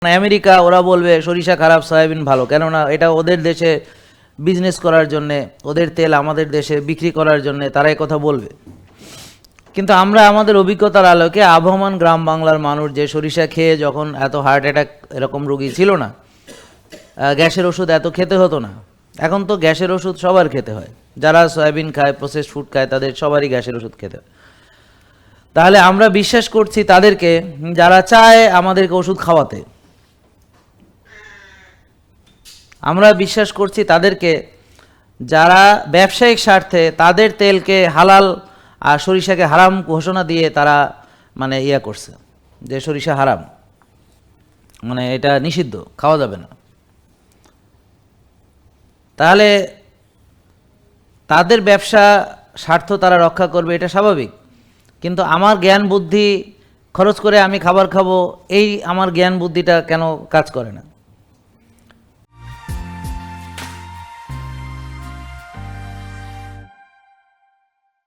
America ওরা বলবে সরিষা খারাপ সয়াবিন ভালো, কেননা এটা ওদের দেশে বিজনেস করার জন্যে, ওদের তেল আমাদের দেশে বিক্রি করার জন্যে তারা এই কথা বলবে। কিন্তু আমরা আমাদের অভিজ্ঞতার আলোকে আবহমান গ্রাম বাংলার মানুষ যে সরিষা খেয়ে যখন এত হার্ট অ্যাটাক এরকম রোগী ছিল না, গ্যাসের ওষুধ এত খেতে হতো না। এখন তো গ্যাসের ওষুধ সবার খেতে হয়, যারা সয়াবিন খায়, প্রসেসড ফুড খায়, তাদের সবারই গ্যাসের ওষুধ খেতে হয়। তাহলে আমরা বিশ্বাস করছি তাদেরকে যারা চায় আমাদেরকে ওষুধ খাওয়াতে, আমরা বিশ্বাস করছি তাদেরকে যারা ব্যবসায়িক স্বার্থে তাদের তেলকে হালাল আর সরিষাকে হারাম ঘোষণা দিয়ে তারা মানে করছে যে সরিষা হারাম, মানে এটা নিষিদ্ধ, খাওয়া যাবে না। তাহলে তাদের ব্যবসা স্বার্থ তারা রক্ষা করবে, এটা স্বাভাবিক। কিন্তু আমার জ্ঞান বুদ্ধি খরচ করে আমি খাবার খাবো, এই আমার জ্ঞান বুদ্ধিটা কেন কাজ করে না?